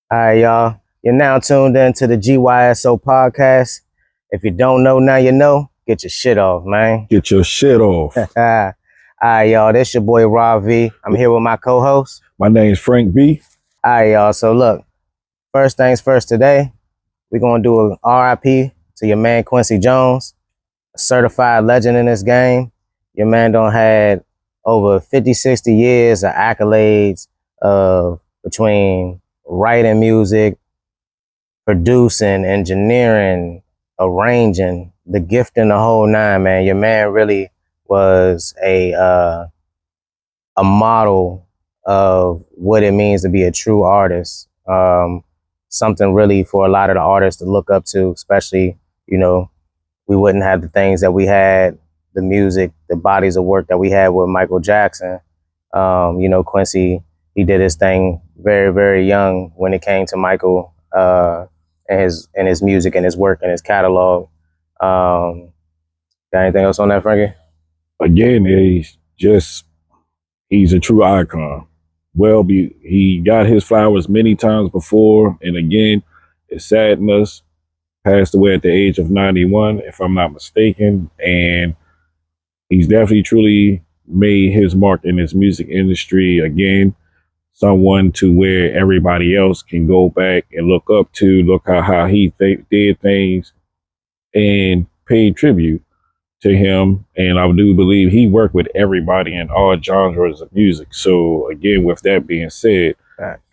All right, y'all. You're now tuned in to the GYSO podcast. If you don't know, now you know. Get your shit off, man. Get your shit off. All right, y'all. This your boy Rob V. I'm here with my co-host. My name's Frank B. All right, y'all. So look, first things first today, we're going to do a RIP to your man Quincy Jones, a certified legend in this game. Your man don't had over 50, 60 years of accolades between writing music, producing, engineering, arranging, the gift in the whole nine, man. Your man really was a model of what it means to be a true artist. Something really for a lot of the artists to look up to, especially, we wouldn't have the things that we had, the music, the bodies of work that we had with Michael Jackson. Quincy, he did his thing very, very young when it came to Michael, and his music and his work and his catalog. Got anything else on that, Frankie? Again, he's a true icon. He got his flowers many times before, and again, it saddened us. Passed away at the age of 91, if I'm not mistaken, and he's definitely truly made his mark in this music industry. Again, someone to where everybody else can go back and look up to, look how he did things, and pay tribute to him. And I do believe he worked with everybody in all genres of music. So again, with that being said,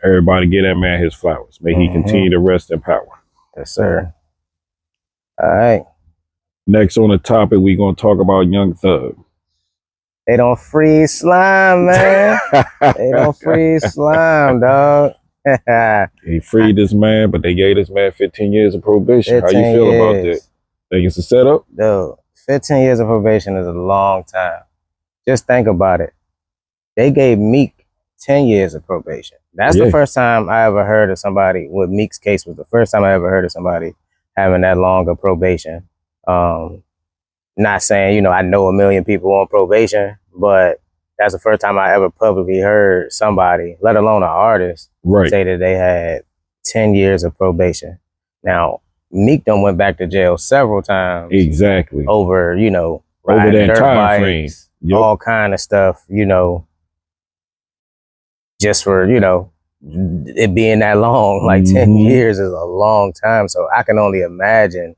everybody get that man his flowers. May he continue to rest in power. Yes, sir. All right. Next on the topic, we're going to talk about Young Thug. They don't freeze slime, man. They don't freeze slime, dog. He freed this man, but they gave this man 15 years of probation. How you feel about that? Think it's a setup? Dude, 15 years of probation is a long time. Just think about it. They gave Meek 10 years of probation. That's the first time I ever heard of somebody, with Meek's case was the first time I ever heard of somebody having that long of probation. Not saying, I know a million people on probation, but that's the first time I ever publicly heard somebody, let alone an artist, say that they had 10 years of probation. Now, Meek done went back to jail several times. Exactly. Over, riding over that dirt time bikes, all kind of stuff, just for, it being that long. Like 10 years is a long time. So I can only imagine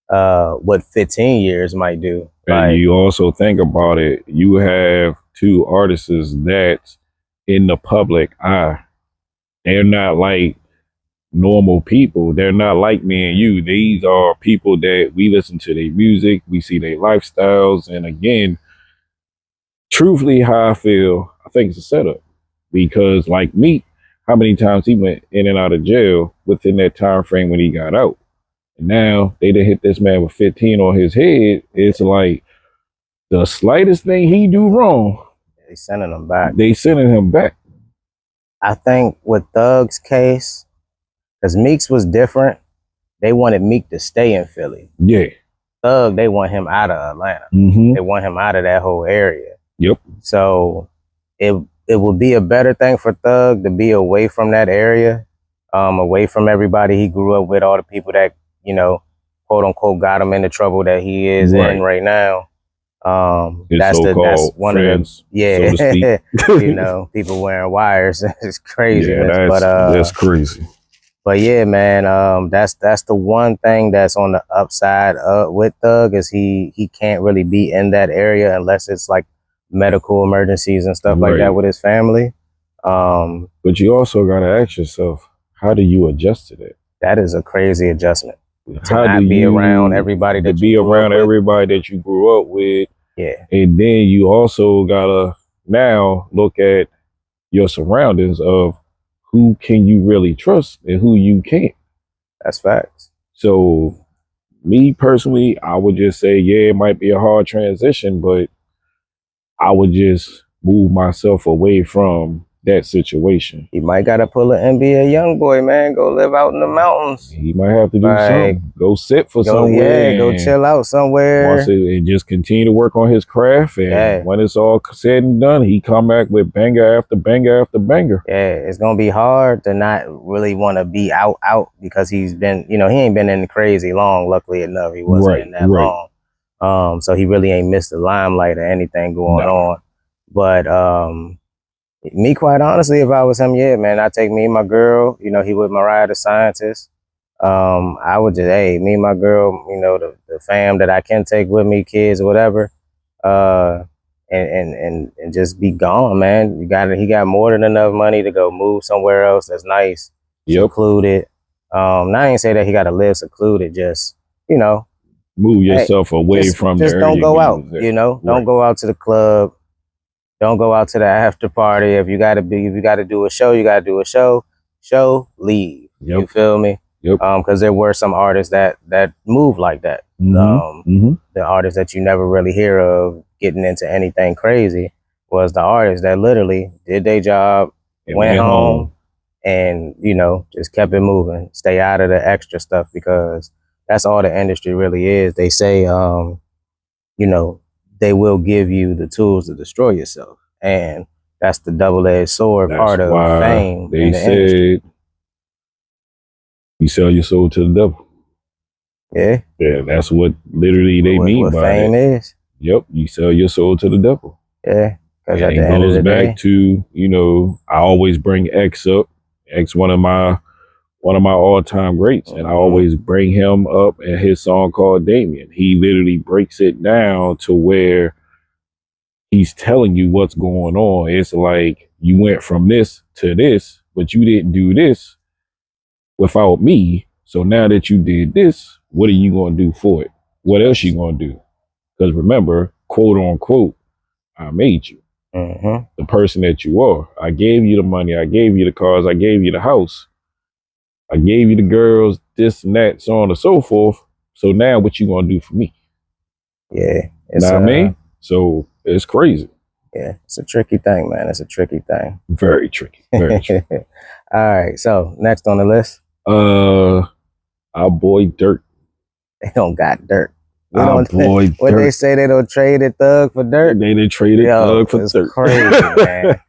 what 15 years might do. And you also think about it, you have two artists that in the public eye, they're not like normal people. They're not like me and you. These are people that we listen to their music, we see their lifestyles. And again, truthfully, how I feel, I think it's a setup. Because like me, how many times he went in and out of jail within that time frame when he got out. Now they done hit this man with 15 on his head. It's like the slightest thing he do wrong, they sending him back. I think with Thug's case, because Meek's was different, they wanted Meek to stay in Philly. Yeah. Thug, they want him out of Atlanta. They want him out of that whole area. Yep. So it would be a better thing for Thug to be away from that area, away from everybody he grew up with, all the people that, quote unquote, got him in the trouble that he is in right now. That's one friends, of the, so people wearing wires. It's crazy. Yeah, that's crazy. But yeah, man, that's the one thing that's on the upside with Thug is he can't really be in that area unless it's like medical emergencies and stuff like that with his family. But you also got to ask yourself, how do you adjust to that? That is a crazy adjustment. How do you be around everybody that be around everybody that you grew up with? Yeah. And then you also gotta now look at your surroundings of who can you really trust and who you can't. That's facts. So me personally, I would just say, yeah, it might be a hard transition, but I would just move myself away from that situation. He might gotta pull an NBA young boy, man. Go live out in the mountains. He might have to do Like, something. Go sit for go, somewhere. yeah, go chill out somewhere. And just continue to work on his craft. And when it's all said and done, he come back with banger after banger after banger. Yeah, it's gonna be hard to not really want to be out because he's been, he ain't been in crazy long. Luckily enough, he wasn't in that long. So he really ain't missed the limelight or anything going on. But me, quite honestly, if I was him, yeah, man, I'd take me and my girl. He with Mariah the Scientist. I would just, hey, me and my girl, the fam that I can take with me, kids or whatever, and just be gone, man. He got more than enough money to go move somewhere else that's nice, secluded. I ain't say that he got to live secluded, just, move yourself away from just don't go out, don't go out to the club. Don't go out to the after party. If you got to do a show, you got to do a show. Leave. You feel me? Because there were some artists that move like that. The artists that you never really hear of getting into anything crazy was the artists that literally did their job, went home, and just kept it moving. Stay out of the extra stuff, because that's all the industry really is. They say, they will give you the tools to destroy yourself. And that's the double-edged sword part of fame. They said you sell your soul to the devil. Yeah. Yeah, that's what literally they mean what by fame is. Yep, you sell your soul to the devil. Yeah. Because at the end of the day, to, I always bring X up. X, one of my all-time greats. And I always bring him up in his song called Damien. He literally breaks it down to where he's telling you what's going on. It's like, you went from this to this, but you didn't do this without me. So now that you did this, what are you going to do for it? What else you going to do? Because remember, quote unquote, I made you the person that you are. I gave you the money. I gave you the cars. I gave you the house. I gave you the girls, this and that, so on and so forth. So now what you gonna do for me? Yeah. Know what I mean? So it's crazy. Yeah, it's a tricky thing, man. It's a tricky thing. Very tricky. Very tricky. All right. So next on the list. Our boy Dirt. They don't got Dirt. Our boy Dirt. What they say, they don't trade a Thug for Dirt? They done traded Thug for it's Dirt. Crazy, man.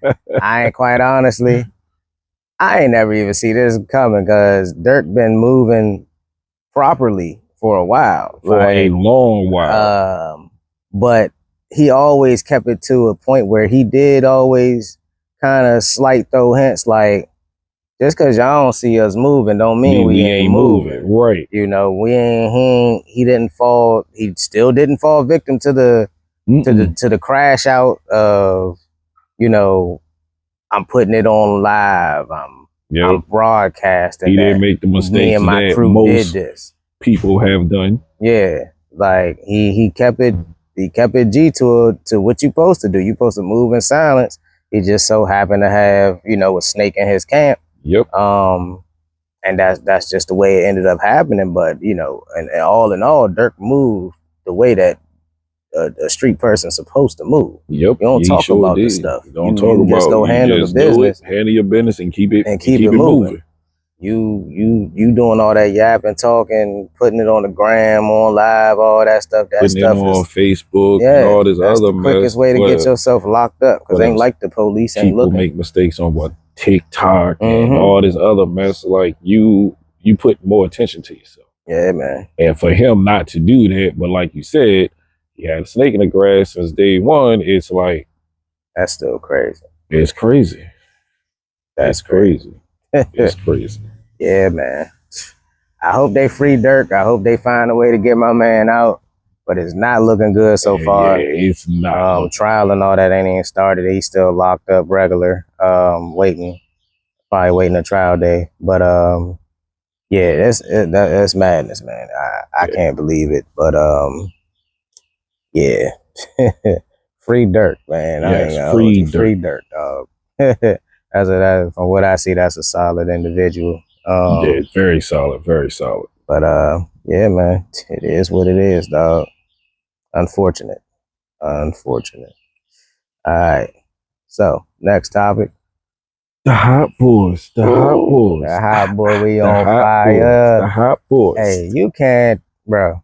I ain't quite honestly. I ain't never even see this coming, because Dirt been moving properly for a while. For a long while. But he always kept it to a point where he did always kind of slight throw hints like, just because y'all don't see us moving don't mean we ain't moving. Right. He didn't fall, he still didn't fall victim to the crash out of, I'm putting it on live. I'm broadcasting. He didn't make the mistakes me and my crew most did this. People have done. Yeah, like he kept it. He kept it G to what you supposed to do. You supposed to move in silence. He just so happened to have a snake in his camp. Yep. And that's just the way it ended up happening. But and all in all, Dirk moved the way that a street person's supposed to move. Yep. You don't talk about this stuff. Don't talk about. Just go handle the business. Handle your business and keep it moving. You doing all that yapping, talking, putting it on the gram, on live, all that stuff. Putting it on Facebook and all this that's other the quickest way to get yourself locked up, because ain't like the police ain't looking. People make mistakes on TikTok and all this other mess. Like you put more attention to yourself. Yeah, man. And for him not to do that, but like you said, he had a snake in the grass since day one. It's like, that's still crazy. It's crazy. That's crazy. It's crazy. Yeah, man. I hope they free Dirk. I hope they find a way to get my man out. But it's not looking good so far. Yeah, it's not. Trial and all that ain't even started. He's still locked up regular, probably waiting a trial day. But yeah, that's madness, man. I can't believe it. But yeah, free Dirk, man. Yes, free Dirk, dog. From what I see, that's a solid individual. Yeah, very solid, very solid. But yeah, man, it is what it is, dog. Unfortunate. All right. So next topic. The hot boys. The hot boys. The hot boy, we The on hot boys. fire. The hot boys. Hey, you can't, bro.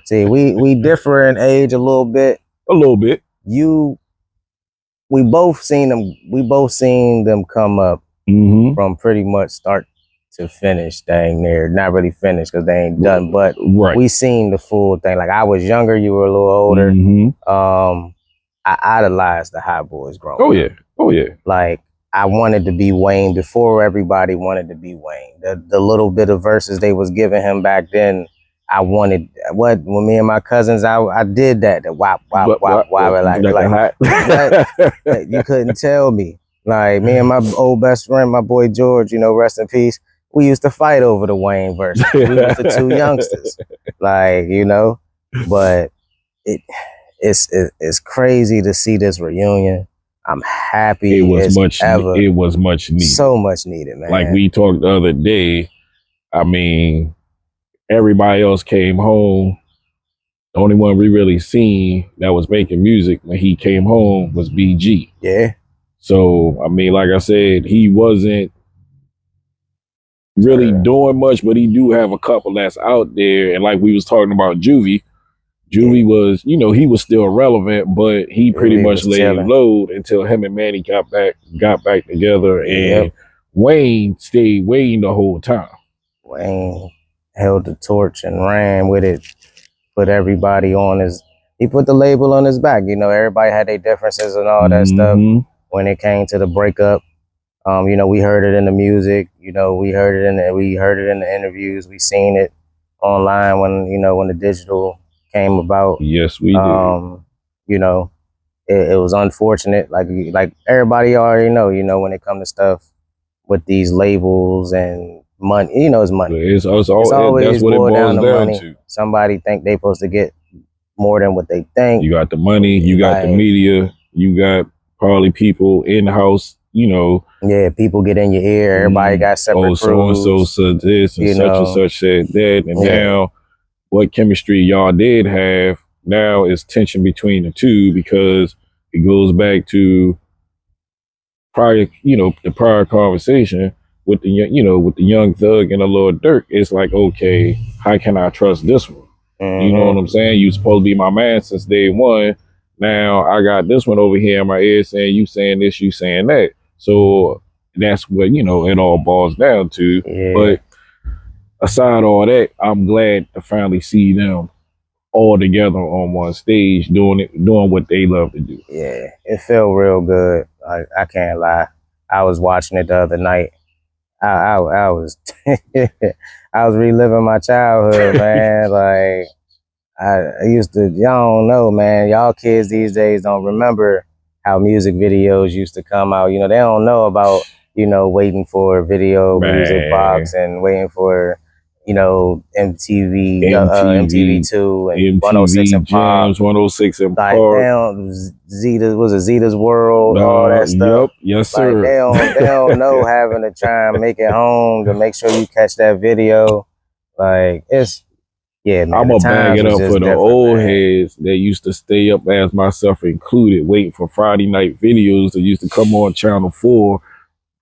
See, we differ in age a little bit. A little bit. We both seen them. We both seen them come up from pretty much start to finish. Dang near, not really finished because they ain't done. But we seen the full thing. Like I was younger, you were a little older. I idolized the Hot Boys growing up. Yeah, oh yeah. Like I wanted to be Wayne before everybody wanted to be Wayne. The little bit of verses they was giving him back then. I wanted when me and my cousins, I did that. The wop wop wop wop like you couldn't tell me. Like me and my old best friend, my boy George, rest in peace. We used to fight over the Wayne verses. We was the two youngsters, but it's crazy to see this reunion. I'm happy. It was much needed. So much needed, man. Like we talked the other day. I mean, everybody else came home. The only one we really seen that was making music when he came home was BG. Yeah. So, I mean, like I said, he wasn't really doing much, but he do have a couple that's out there. And like we was talking about Juvie was, he was still relevant, but he pretty much laid low until him and Manny got back together. And Wayne stayed Wayne the whole time. Wayne held the torch and ran with it, put everybody on he put the label on his back. Everybody had their differences and all that stuff. When it came to the breakup, we heard it in the music, we heard it in the interviews, we seen it online when the digital came about. Yes, we did. It was unfortunate, like everybody already know, when it comes to stuff with these labels and money, it's money. It's always that's what it boils down to money. to. Somebody think they supposed to get more than what they think. You got the money, you got the media, you got probably people in house, Yeah, people get in your ear. Everybody got separate crews. So and so said this and such and such said that, and now what chemistry y'all did have now is tension between the two because it goes back to the prior conversation with the Young Thug and the Lord Durk. It's like, okay, how can I trust this one? You know what I'm saying? You supposed to be my man since day one. Now I got this one over here in my ear saying you saying this, you saying that. So that's what it all boils down to. Yeah. But aside all that, I'm glad to finally see them all together on one stage doing what they love to do. Yeah, it felt real good. I can't lie. I was watching it the other night. I was I was reliving my childhood, man. Like I used to, y'all don't know, man. Y'all kids these days don't remember how music videos used to come out. They don't know about, waiting for video music box and waiting for, MTV 2 and 106 and Pop. 106 and Like down Zeta's World, all that stuff. Yep, yes, sir. Like they don't know having to try and make it home to make sure you catch that video. Like it's man. I'm gonna bag it up for the old heads that used to stay up, as myself included, waiting for Friday night videos that used to come on Channel 4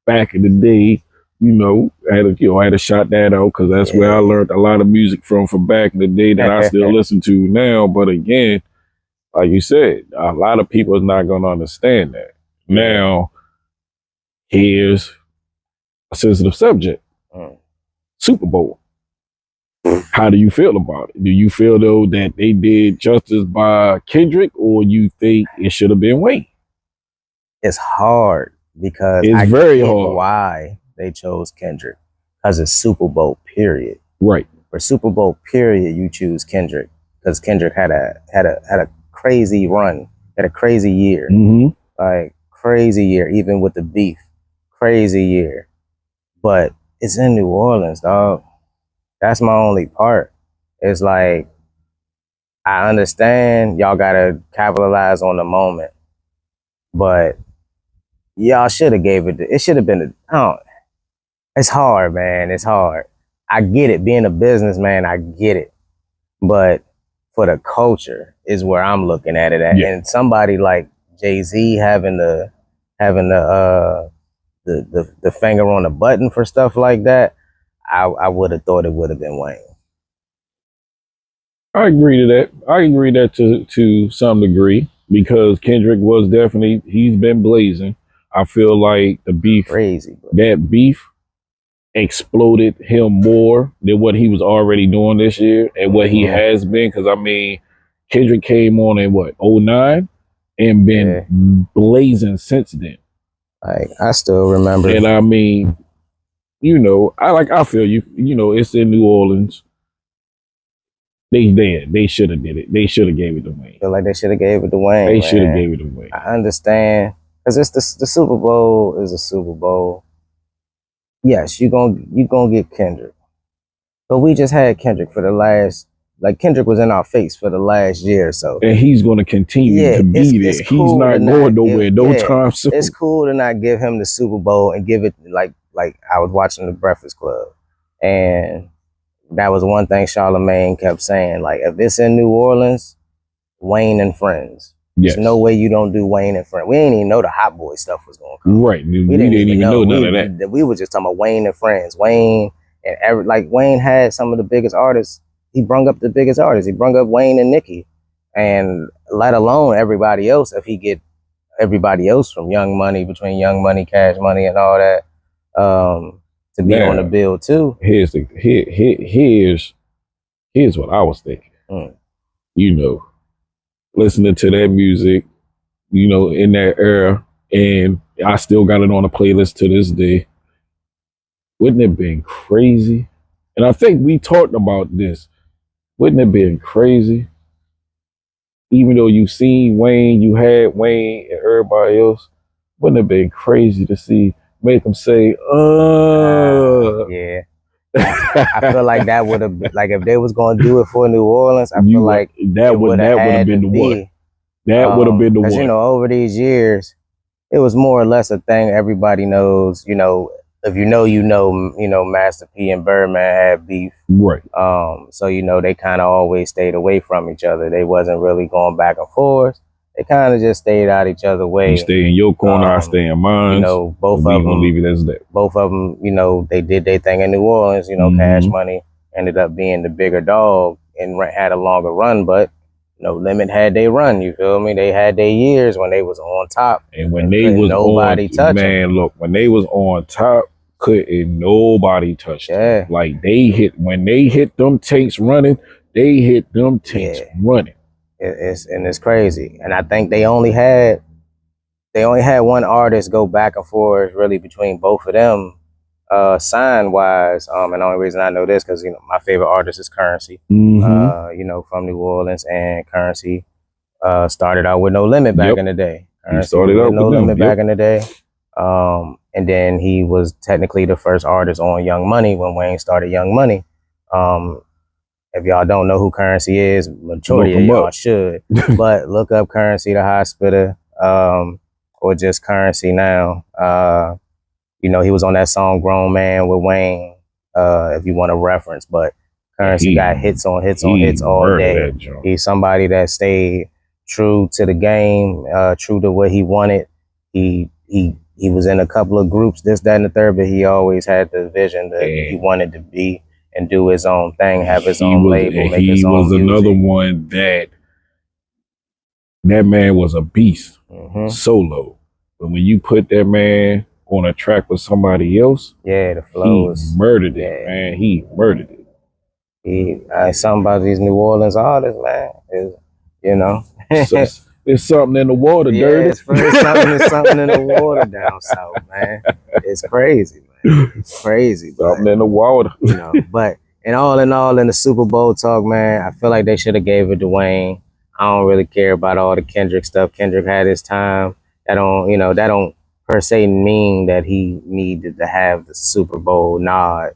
back in the day. I had to shout that out because that's where I learned a lot of music from back in the day that I still listen to now. But again, like you said, a lot of people is not gonna understand that. Now, here's a sensitive subject: Super Bowl. How do you feel about it? Do you feel though that they did justice by Kendrick, or you think it should have been Wayne? It's hard because it's very hard. Why they chose Kendrick? Because it's Super Bowl period. Right. For Super Bowl period, you choose Kendrick because Kendrick had a crazy run, had a crazy year, like crazy year, even with the beef, crazy year. But it's in New Orleans, dog. That's my only part. It's like, I understand y'all gotta capitalize on the moment, but y'all should have gave it. It should have been. It's hard, man. It's hard. I get it. Being a businessman, I get it. But for the culture is where I'm looking at it at. Yeah. And somebody like Jay-Z having the the finger on the button for stuff like that, I would have thought it would have been Wayne. I agree to that. I agree that to some degree because Kendrick was definitely he's been blazing. I feel like the beef, crazy, that beef exploded him more than what he was already doing this year and what he has been. Because I mean, Kendrick came on in what 09 and been blazing since then. Like I still remember, and I mean, you know, I feel you. You know, it's in New Orleans. They should have did it. They should have gave it to Wayne. I feel like they should have gave it to Wayne. They should have gave it to Wayne. I understand because it's the Super Bowl is a Super Bowl. Yes, you gonna get Kendrick, but we just had Kendrick for the last. Like Kendrick was in our face for the last year or so, and he's going to continue to be there. He's not going nowhere no time soon. It's cool to not give him the Super Bowl and give it like I was watching the Breakfast Club, and that was one thing Charlamagne kept saying. Like if it's in New Orleans, Wayne and Friends. There's no way you don't do Wayne and Friends. We didn't even know the Hot Boy stuff was going to come. Right. We didn't even know none of that. We were just talking about Wayne and Friends. Wayne and Wayne had some of the biggest artists. He brung up the biggest artists. He brung up Wayne and Nicki, and let alone everybody else. If he get everybody else from Young Money, between Young Money, Cash Money, and all that, to be on the bill too. Here's what I was thinking. You know, listening to that music, you know, in that era, and I still got it on a playlist to this day. Wouldn't it have been crazy? And I think we talked about this. Wouldn't it have been crazy? Even though you've seen Wayne, you had Wayne and everybody else, wouldn't it have been crazy to make them say, yeah. I feel like that would have, like if they was going to do it for New Orleans, I feel like that would have been the one. That would have been the one. You know, over these years, it was more or less a thing everybody knows. You know, if you know, Master P and Birdman had beef. Right. So, you know, they kind of always stayed away from each other. They wasn't really going back and forth. They kind of just stayed out each other's way. You stay in your corner, I stay in mine. You know, both of them. Leave it as that. Both of them, you know, they did their thing in New Orleans. You know, Cash Money ended up being the bigger dog and had a longer run, but Limit had their run. You feel me? They had their years when they was on top, and when they was nobody touch man, look, when they was on top, couldn't nobody touch them. Like when they hit them tanks running, they hit them tanks running. It's crazy, and I think they only had one artist go back and forth really between both of them, sign wise. And the only reason I know this because my favorite artist is Currency, from New Orleans, and Currency started out with No Limit back in the day. He started out with No Limit back in the day, and then he was technically the first artist on Young Money when Wayne started Young Money. If y'all don't know who Currency is, majority of y'all should. But look up Currency the Hospital, or just Currency now. He was on that song Grown Man with Wayne, if you want to reference. But Currency got hits on hits all day. He's somebody that stayed true to the game, true to what he wanted. He was in a couple of groups, this, that, and the third, but he always had the vision that he wanted to be and do his own thing, have his own label, make his own music. He was another one that man was a beast, solo. But when you put that man on a track with somebody else, the flow he murdered it, man. He murdered it. Something about these New Orleans artists, man, is, There's something in the water, dirty. It's something in the water down south, man. It's crazy, man. It's crazy. Something in the water. But in all, in the Super Bowl talk, man, I feel like they should have gave it to Wayne. I don't really care about all the Kendrick stuff. Kendrick had his time. That don't per se mean that he needed to have the Super Bowl nod.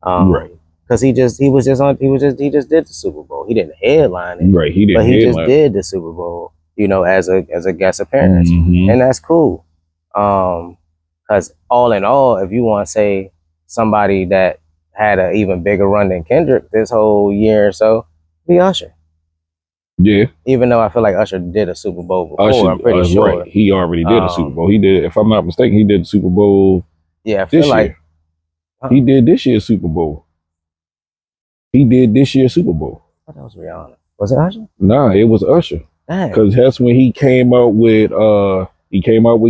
Right. Because he just did the Super Bowl. He didn't headline it. Right. He just did the Super Bowl, as a guest appearance. And that's cool. Because all in all, if you want to say somebody that had an even bigger run than Kendrick this whole year or so, be Usher. Yeah. Even though I feel like Usher did a Super Bowl before, I'm pretty sure. Right. He already did a Super Bowl. He did, if I'm not mistaken, he did the Super Bowl Yeah, I feel This like year. He did this year's Super Bowl. He did this year's Super Bowl. what else Rihanna? Was it Usher? Nah, it was Usher. Dang. Because that's when he came out with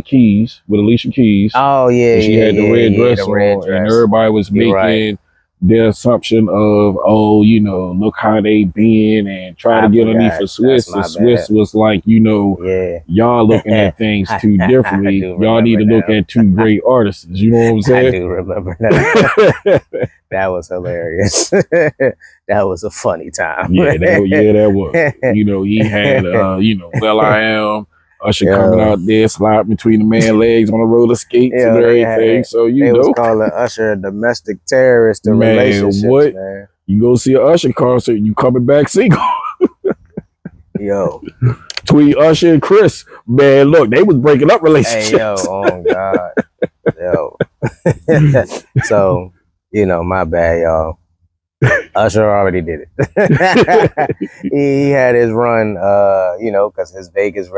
Keys, with Alicia Keys. Oh yeah, and she yeah, had the yeah, red yeah, dress the on, red dress. and everybody was You're making right. the assumption of, oh, you know, look how they been, and try to get underneath for Swiss. And Swiss was like, you know, yeah, y'all looking at things too differently. Y'all need to look at two great artists. You know what I'm saying? I do remember that. That was hilarious. That was a funny time. that was. You know, he had, you know, Will I Am, Usher coming out there, sliding between the man's legs on the roller skates and everything. So they was calling Usher a domestic terrorist to relationships, what? man. You go see an Usher concert, you coming back single. Yo. Between Usher and Chris, man, look, they was breaking up relationships. Hey, yo, oh God. Yo. So, you know, my bad, y'all. Usher already did it. he had his run, you know, because his Vegas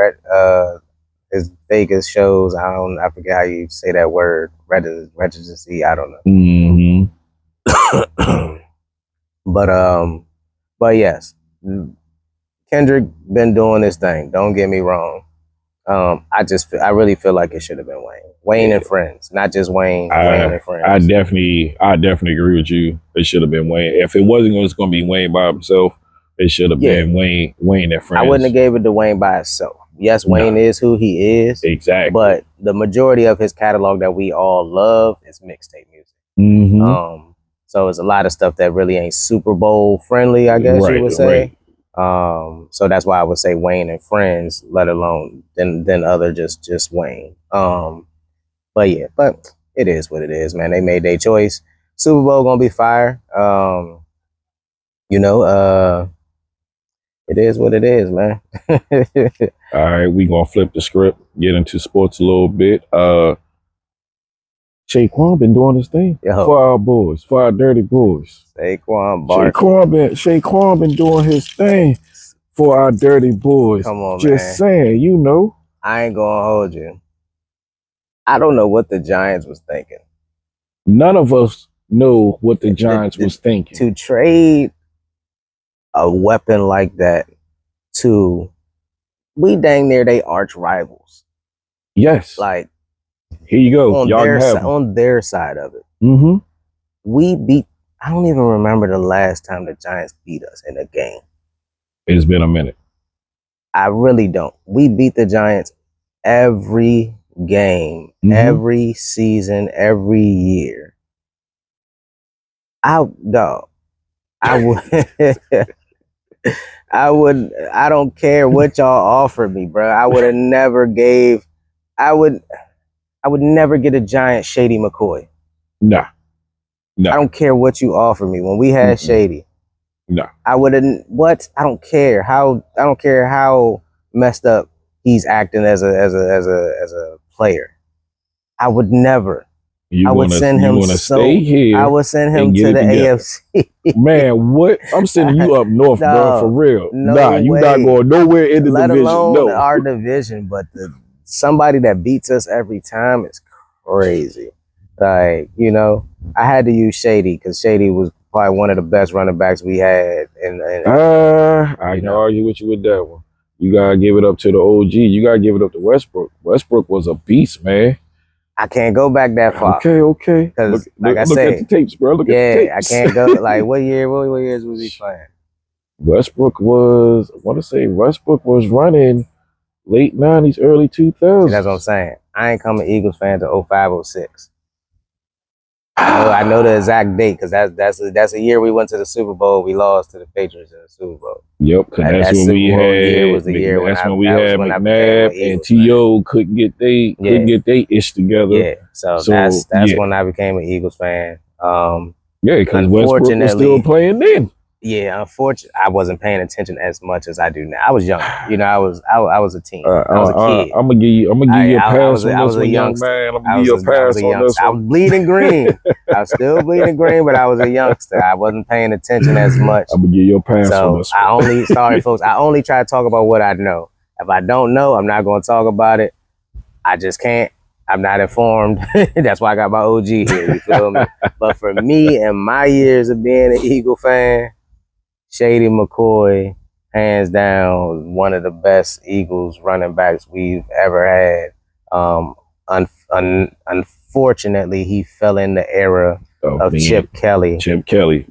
shows. I forget how you say that word. Residency. I don't know. Mm-hmm. But yes, Kendrick been doing this thing. Don't get me wrong. I really feel like it should have been Wayne. Wayne and Friends, not just Wayne. Wayne and Friends. I definitely agree with you. It should have been Wayne. If it wasn't going to be Wayne by himself, it should have been Wayne and Friends. I wouldn't have gave it to Wayne by itself. Yes, Wayne is who he is. Exactly. But the majority of his catalog that we all love is mixtape music. Mm-hmm. So it's a lot of stuff that really ain't Super Bowl friendly, I guess you would say. So that's why I would say Wayne and Friends, let alone than other just Wayne. But yeah, but it is what it is, man. They made their choice. Super Bowl gonna be fire. You know, it is what it is, man. All right, we gonna flip the script, get into sports a little bit. Shaquan been doing his thing for our boys, for our dirty boys. Shaquan been doing his thing for our dirty boys. Come on, just man. Saying, you know. I ain't gonna hold you. I don't know what the Giants was thinking. None of us know what the Giants was thinking. To trade a weapon like that to, we dang near they arch rivals. Yes. Like, here you go. On their side of it. Mm-hmm. We beat, I don't even remember the last time the Giants beat us in a game. It's been a minute. I really don't. We beat the Giants every game, every season, every year. I don't care what y'all offered me, bro. I would never get a Giant Shady McCoy. No. I don't care what you offer me. When we had Shady, I wouldn't. What? I don't care how messed up he's acting as a player. I would never. I would send him stay here. I would send him to the AFC. Man, what? I'm sending you up north, bro, for real. You're not going nowhere in the division. Let alone our division, but somebody that beats us every time is crazy. Like, you know, I had to use Shady because Shady was probably one of the best running backs we had. I can argue with you with that one. You gotta give it up to the OG. You gotta give it up to Westbrook. Westbrook was a beast, man. I can't go back that far. Okay. Because, look at the tapes, bro. Look at the tapes. I can't go. Like, what years was he playing? Westbrook was running late 90s, early 2000s. See, that's what I'm saying. I ain't come an Eagles fan to 05, 06. I know the exact date because that's a year we went to the Super Bowl. We lost to the Patriots in the Super Bowl. Yep, because that's when we had McNabb and T.O. couldn't get they ish together. Yeah, so that's when I became an Eagles fan. Because Westbrook was still playing then. Yeah, unfortunately, I wasn't paying attention as much as I do now. I was young, you know. I was a teen. I was a kid. I'm gonna give you a pass on this one, young man. I'm gonna give you a pass on this one. I was bleeding green. I was still bleeding green, but I was a youngster. I wasn't paying attention as much. I'm gonna give you a pass on this one. Sorry, folks. I only try to talk about what I know. If I don't know, I'm not gonna talk about it. I just can't. I'm not informed. That's why I got my OG here. You feel me? But for me and my years of being an Eagle fan, Shady McCoy, hands down, one of the best Eagles running backs we've ever had. Unfortunately, he fell in the era of Chip Kelly. Chip Kelly,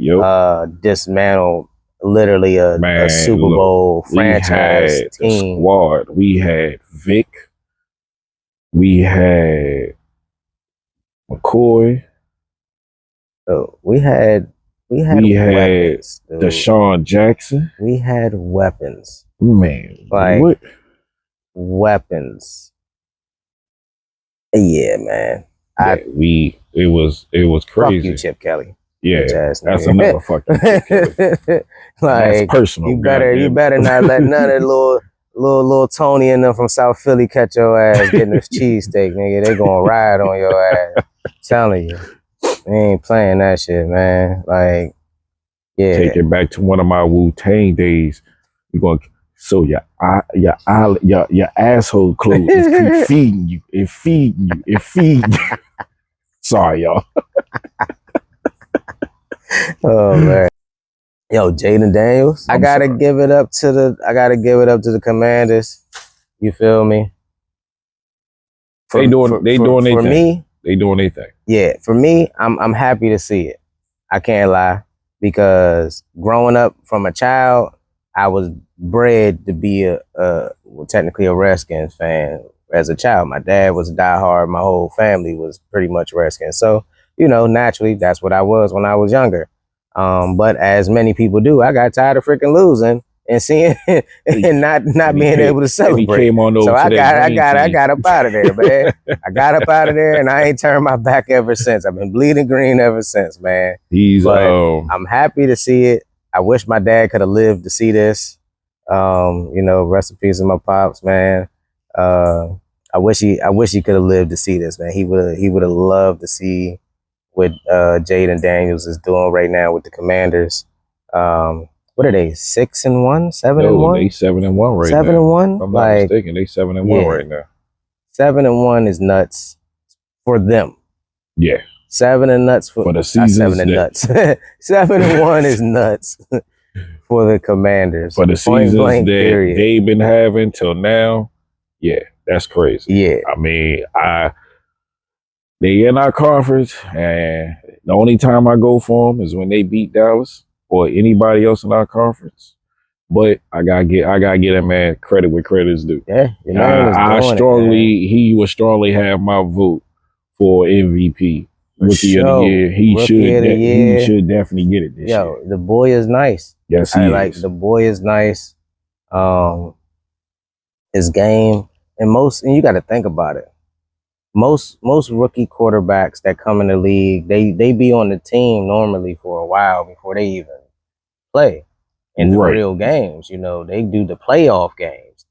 dismantled literally a Super Bowl franchise team. Squad. We had Vic. We had McCoy. We had weapons, Deshaun Jackson. We had weapons. Man, like what? Weapons. Yeah, man. It was crazy. Fuck you, Chip Kelly. Yeah, that's another fucking Chip Kelly. Like, that's personal. You better not let none of the little Tony and them from South Philly catch your ass getting this cheesesteak, nigga. They gonna ride on your ass. I'm telling you. They ain't playing that shit, man. Like, yeah. Take it back to one of my Wu-Tang days. You going so your asshole clothes keep feeding you. It feeding you. It feeding you. Sorry, y'all. Oh man. Yo, Jaden Daniels. I gotta give it up to the Commanders. You feel me? They doing anything. For me, they doing anything. Yeah, for me, I'm happy to see it. I can't lie, because growing up from a child, I was bred to be technically a Redskins fan as a child. My dad was a diehard. My whole family was pretty much Redskins. So, naturally, that's what I was when I was younger. But as many people do, I got tired of freaking losing and seeing and not being able to celebrate. So I got up out of there, man. I got up out of there, and I ain't turned my back ever since. I've been bleeding green ever since, man. I'm happy to see it. I wish my dad could have lived to see this. Rest in peace to my pops, man. I wish he could have lived to see this, man. He would have loved to see what Jaden Daniels is doing right now with the Commanders. What are they? 6-1, 7-1? They 7-1 right now. 7-1. If I'm not mistaken, they 7-1 right now. 7-1 is nuts for them. Yeah. 7 and nuts for the season. 7 and nuts. 7-1 is nuts for the Commanders. For the seasons that they've been having till now, yeah, that's crazy. Yeah. I mean, they in our conference, and the only time I go for them is when they beat Dallas or anybody else in our conference. But I gotta get that man credit where credit is due. Yeah, he would strongly have my vote for MVP. Rookie of the year. He should definitely get it this year. The boy is nice. Yes, he is. The boy is nice. His game, and you got to think about it. Most rookie quarterbacks that come in the league, they be on the team normally for a while before they even play in the real games. They do the playoff games.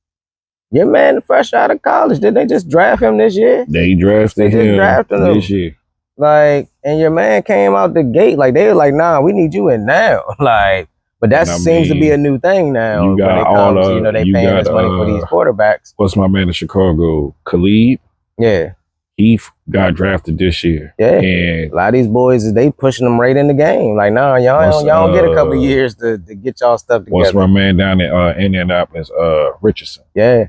Your man, fresh out of college, did they just draft him this year? They drafted him this year. Like, and your man came out the gate, like, they were like, nah, we need you in now. Like, but that seems to be a new thing now. You got they paying us money for these quarterbacks. What's my man in Chicago? Khalid? Yeah. He got drafted this year. Yeah. And a lot of these boys, they pushing them right in the game. Like, nah, y'all don't get a couple of years to get y'all stuff together. What's my man down in Indianapolis? Richardson. Yeah.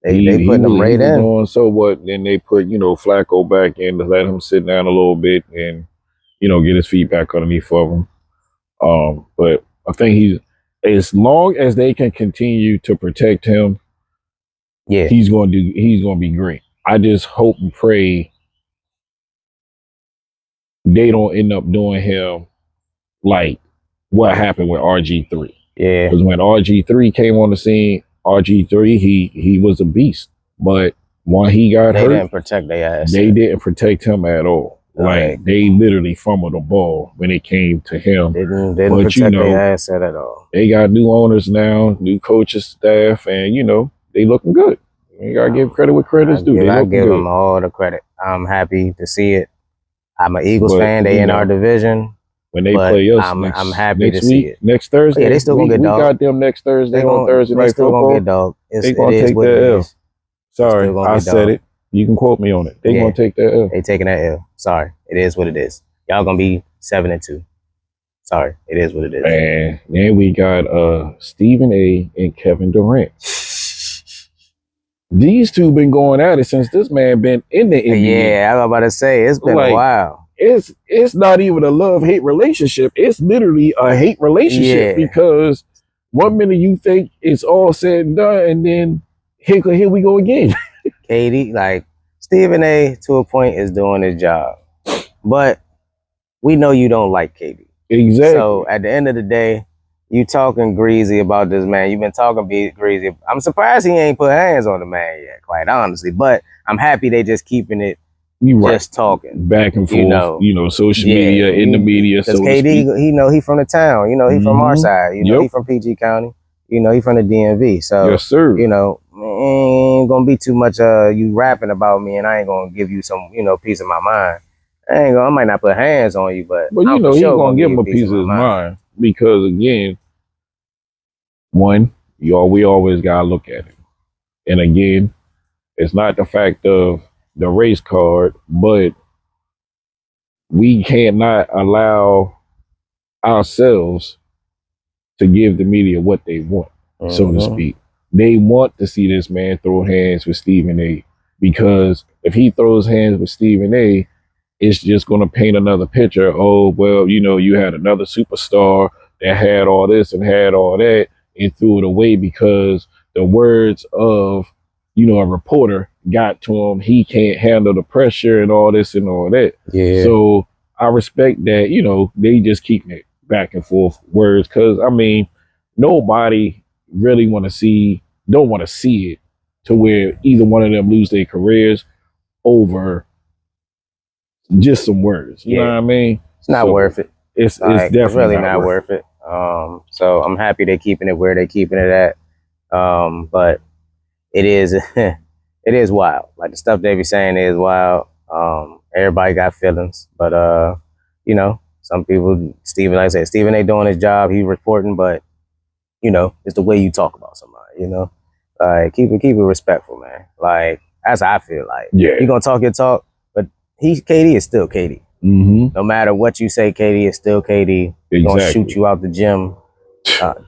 They putting them right in. Doing so what? Then they put, Flacco back in to let him sit down a little bit and, get his feet back underneath of him. But I think as long as they can continue to protect him, yeah, he's going to be great. I just hope and pray they don't end up doing him like what happened with RG3. Yeah. Because when RG3 came on the scene, RG3, he was a beast. But when he got hurt, they didn't protect their ass. They didn't protect him at all. Like, they literally fumbled the ball when it came to him. They didn't protect their ass at all. They got new owners now, new coaches, staff, and, they looking good. You got to give credit where credit's due. I give them all the credit. I'm happy to see it. I'm an Eagles fan. They in our division. When they play us, I'm happy to see it. Next Thursday, they still gonna get dog. We got them next Thursday on Thursday Night Football. Gonna get dog. They gonna take that L. Sorry, I said it. You can quote me on it. They gonna take that L. They taking that L. Sorry, it is what it is. Y'all gonna be 7-2. Sorry, it is what it is. And then we got Stephen A. and Kevin Durant. These two been going at it since this man been in the NBA. Yeah, I was about to say it's been a while. It's not even a love-hate relationship. It's literally a hate relationship because one minute you think it's all said and done, and then here we go again. KD, like Stephen A. to a point is doing his job, but we know you don't like KD. Exactly. So at the end of the day, you talking greasy about this man. You've been talking greasy. I'm surprised he ain't put hands on the man yet, quite honestly. But I'm happy they just keeping it, just talking back and forth. Social media, in the media. Because KD, he from the town. He from our side. He from PG County. He from the DMV. So yes, sir. Ain't gonna be too much you rapping about me, and I ain't gonna give you some piece of my mind. I might not put hands on you, but he's gonna give him a piece of his mind because again, one, we always gotta look at it, and again, it's not the fact of the race card, but we cannot allow ourselves to give the media what they want, so to speak. They want to see this man throw hands with Stephen A. because if he throws hands with Stephen A., it's just going to paint another picture. Oh, well, you had another superstar that had all this and had all that and threw it away because the words of, a reporter got to him. He can't handle the pressure and all this and all that. Yeah. So I respect that, they just keep it back and forth words because, nobody really don't want to see it to where either one of them lose their careers over just some words. You know what I mean? It's not worth it. It's definitely it's really not worth it. So I'm happy they're keeping it where they're keeping it at. But it is it is wild. Like the stuff they be saying is wild. Everybody got feelings, but some people, Stephen A. doing his job, he reporting, but it's the way you talk about somebody, like keep it respectful, man. Like that's how I feel. Like you gonna talk your talk, but KD is still KD. No matter what you say, KD is still KD. He's gonna shoot you out the gym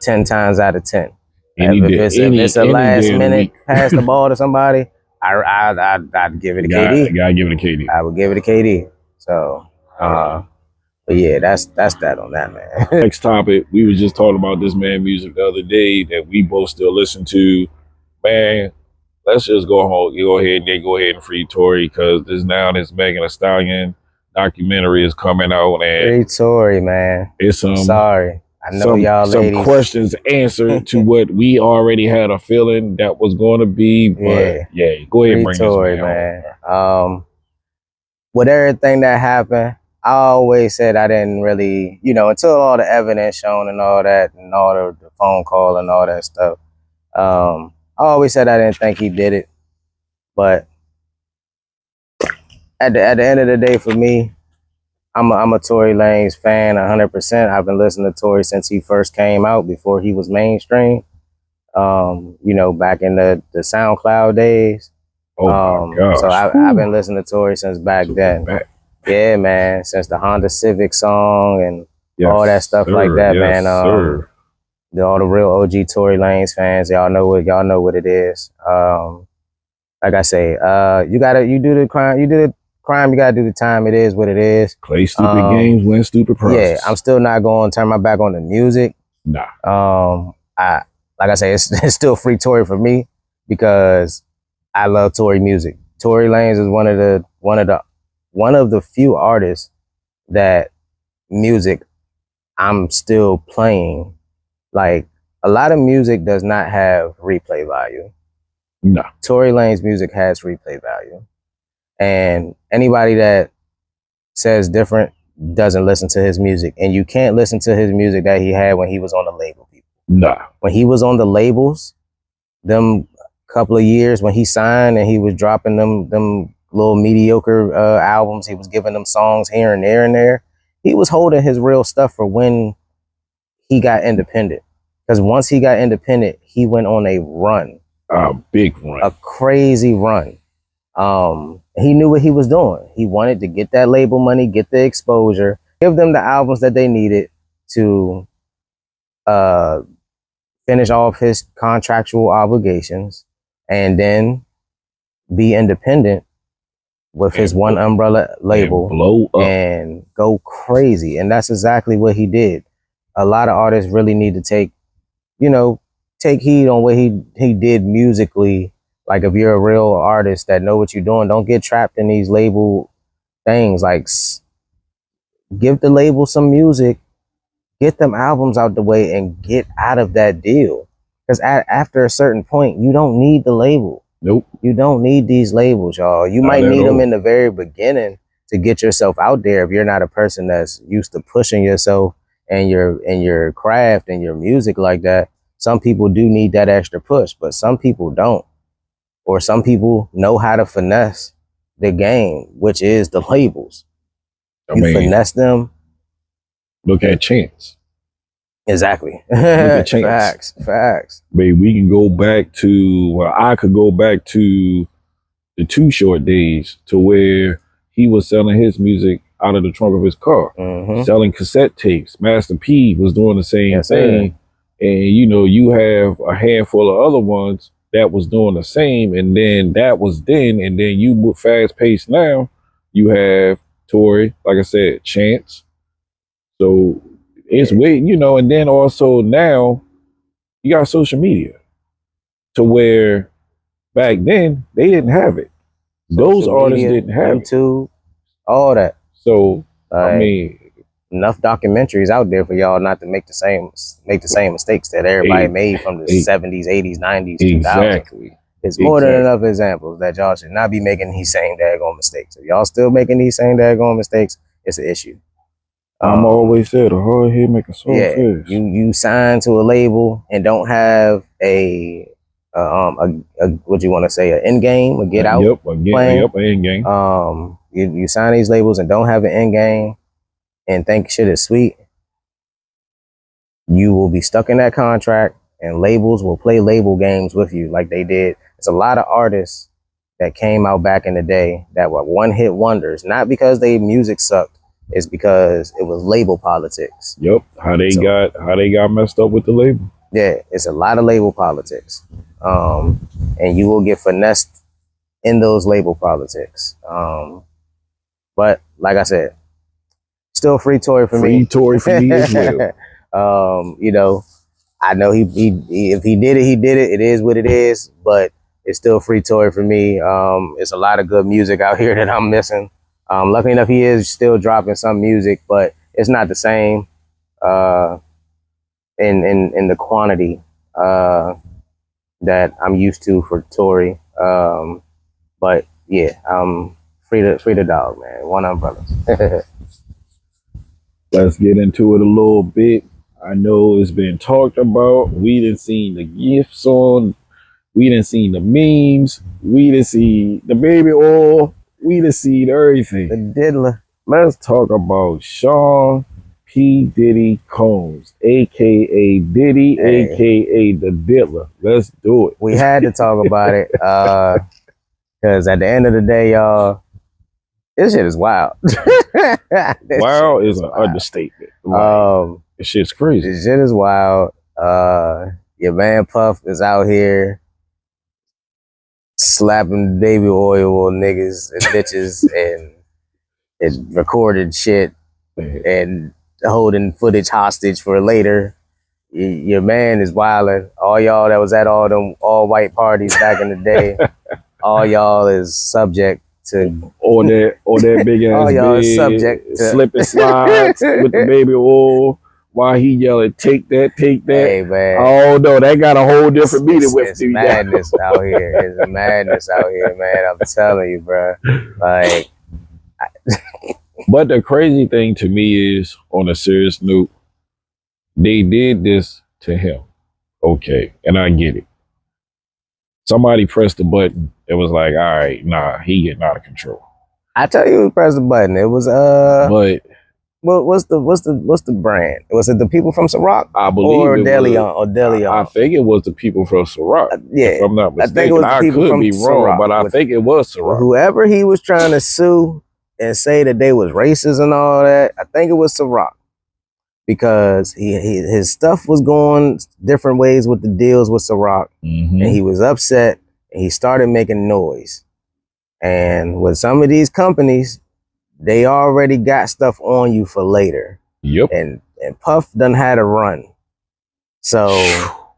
10 times out of 10. If it's a last minute pass the ball to somebody, I'd give it to KD. Gotta give it to KD. I would give it to KD. So, but yeah, that's that on that, man. Next topic, we were just talking about this man music the other day that we both still listen to. Man, let's just go ahead and free Tory because this Megan Thee Stallion documentary is coming out and free Tory, man. It's sorry. I know y'all ladies. Some questions answered to what we already had a feeling that was going to be, but go ahead and bring Tory, this man. With everything that happened, I always said I didn't really, until all the evidence shown and all that, and all the phone call and all that stuff. I always said I didn't think he did it, but at the end of the day, for me, I'm a Tory Lanez fan, 100%. I've been listening to Tory since he first came out, before he was mainstream. Back in the SoundCloud days. Oh my gosh. So I've been listening to Tory since back then. Yeah, man. Since the Honda Civic song and all that stuff like that, man. All the real OG Tory Lanez fans, y'all know what it is. Like I say, you do the crime, you gotta do the time. It is what it is. Play stupid games, win stupid prizes. Yeah, I'm still not going to turn my back on the music. Nah. Like I say, it's still free Tory for me because I love Tory music. Tory Lanez is one of the few artists that music I'm still playing. Like a lot of music does not have replay value. No. Tory Lanez music has replay value. And anybody that says different doesn't listen to his music. And you can't listen to his music that he had when he was on the label, people. Nah. When he was on the labels, them couple of years when he signed and he was dropping them little mediocre albums, he was giving them songs here and there. He was holding his real stuff for when he got independent. Because once he got independent, he went on a run. A big run. A crazy run. He knew what he was doing. He wanted to get that label money, get the exposure, give them the albums that they needed to uh, finish off his contractual obligations, and then be independent with his one umbrella label and blow up and go crazy. And that's exactly what he did. A lot of artists really need to take heed on what he did musically. Like, if you're a real artist that know what you're doing, don't get trapped in these label things. Like, give the label some music, get them albums out the way, and get out of that deal. Because after a certain point, you don't need the label. Nope. You don't need these labels, y'all. You might need them in the very beginning to get yourself out there if you're not a person that's used to pushing yourself and your craft and your music like that. Some people do need that extra push, but some people don't. Or some people know how to finesse the game, which is the labels. You finesse them. Look at Chance. Exactly. Look at Chance. Facts. Maybe we can go back to, well, I could go back to the Too Short days, to where he was selling his music out of the trunk of his car, selling cassette tapes. Master P was doing the same thing. And, you have a handful of other ones that was doing the same. And then that was then. And then you move fast paced now. You have Tory, like I said, Chance. So it's weird, and then also now you got social media, to where back then they didn't have it. Those artists didn't have YouTube, all that. So I mean, enough documentaries out there for y'all not to make the same mistakes that everybody made from the 70s, 80s, 90s, 2000s. Exactly. It's more than enough examples that y'all should not be making these same daggone mistakes. If y'all still making these same daggone mistakes, it's an issue. I'm always said a hard head make a soft fist. You sign to a label and don't have a what you want to say, an end game, a get out. An end game. You sign these labels and don't have an end game and think shit is sweet. You will be stuck in that contract, and labels will play label games with you like they did. There's a lot of artists that came out back in the day that were one-hit wonders, not because their music sucked. It's because it was label politics. Yep. How they got messed up with the label. Yeah, it's a lot of label politics. And you will get finessed in those label politics. But like I said, still free Tory for me. Free Tory for me as well. I know he if he did it, he did it. It is what it is, but it's still free Tory for me. It's a lot of good music out here that I'm missing. Luckily enough, he is still dropping some music, but it's not the same in the quantity that I'm used to for Tory. But yeah, free the dog, man. One umbrella. Let's get into it a little bit. I know it's been talked about. We done seen the gifts on. We done seen the memes. We done see the baby oil. We done seen everything. The diddler. Let's talk about Sean P. Diddy Combs, a.k.a. Diddy, a.k.a. the diddler. Let's do it. We had to talk about it because at the end of the day, y'all, this shit is wild. Wild is an understatement. This shit's crazy. This shit is wild. Your man Puff is out here slapping baby oil on niggas and bitches and recorded shit and holding footage hostage for later. Your man is wilding. All y'all that was at all them all white parties back in the day, all y'all is subject to all that big ass all y'all bed, is subject to slip and slides with the baby oil. While he yelling, take that. Hey, man. Oh no, that got a whole different meaning with it's madness out here. It's madness out here, man. I'm telling you, bro. Like, but the crazy thing to me is, on a serious note, they did this to him. Okay, and I get it. Somebody pressed the button. It was like, all right, nah, he getting out of control. I tell you who pressed the button. It was But what's the brand? Was it the people from Ciroc? I believe or it Deleon or Deleon? I think it was the people from Ciroc. Yeah, if I'm not mistaken. I think it was the people could from be wrong, Ciroc, but I think it was Ciroc. Whoever he was trying to sue and say that they was racist and all that, I think it was Ciroc. Because his stuff was going different ways with the deals with Ciroc, and he was upset, and he started making noise. And with some of these companies, they already got stuff on you for later. Yep. And Puff done had a run. So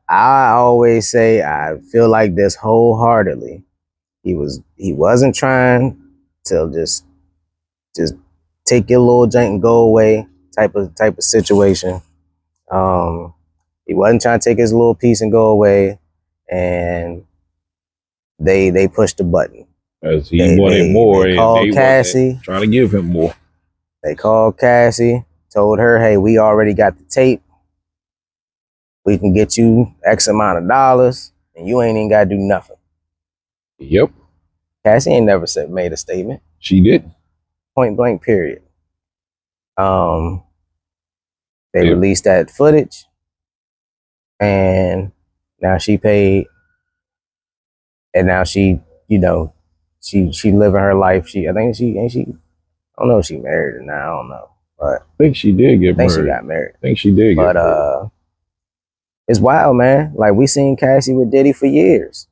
I always say I feel like this wholeheartedly. He wasn't trying to just take your little jank and go away type of situation. He wasn't trying to take his little piece and go away, and they pushed the button. As he wanted more, they called Cassie, trying to give him more. They called Cassie, told her, "Hey, we already got the tape. We can get you X amount of dollars, and you ain't even got to do nothing." Yep. Cassie ain't never made a statement. She did. Point blank. Period. They released that footage, and now she paid, and now she, she living her life. I don't know if she married or not. I don't know, but I think she did get married. She got married. I think she did get married. But it's wild, man. Like, we seen Cassie with Diddy for years.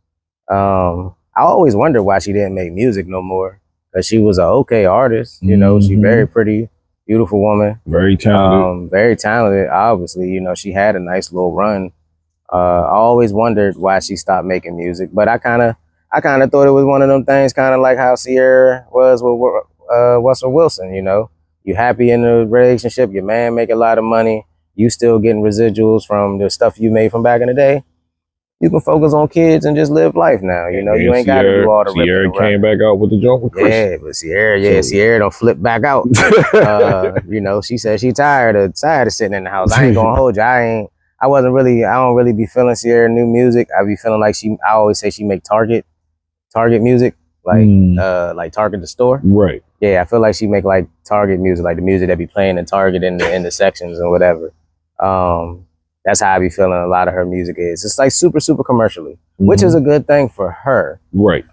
I always wondered why she didn't make music no more, because she was an okay artist. She very pretty, beautiful woman. Very talented. Very talented, obviously. She had a nice little run. I always wondered why she stopped making music, but I kind of thought it was one of them things, kind of like how Sierra was with Russell Wilson. You happy in the relationship, your man make a lot of money, you still getting residuals from the stuff you made from back in the day. You can focus on kids and just live life now. You ain't got to do all the ripping. Sierra came back out with the joint with Chris. Yeah, but Sierra don't flip back out. She said she tired of sitting in the house. I ain't gonna hold you. I don't really be feeling Sierra new music. I be feeling like I always say she make Target music, like Target the store. Right. Yeah, I feel like she make like Target music, like the music that be playing in Target in the sections and whatever. That's how I be feeling a lot of her music is. It's like super, super commercially, which is a good thing for her. Right.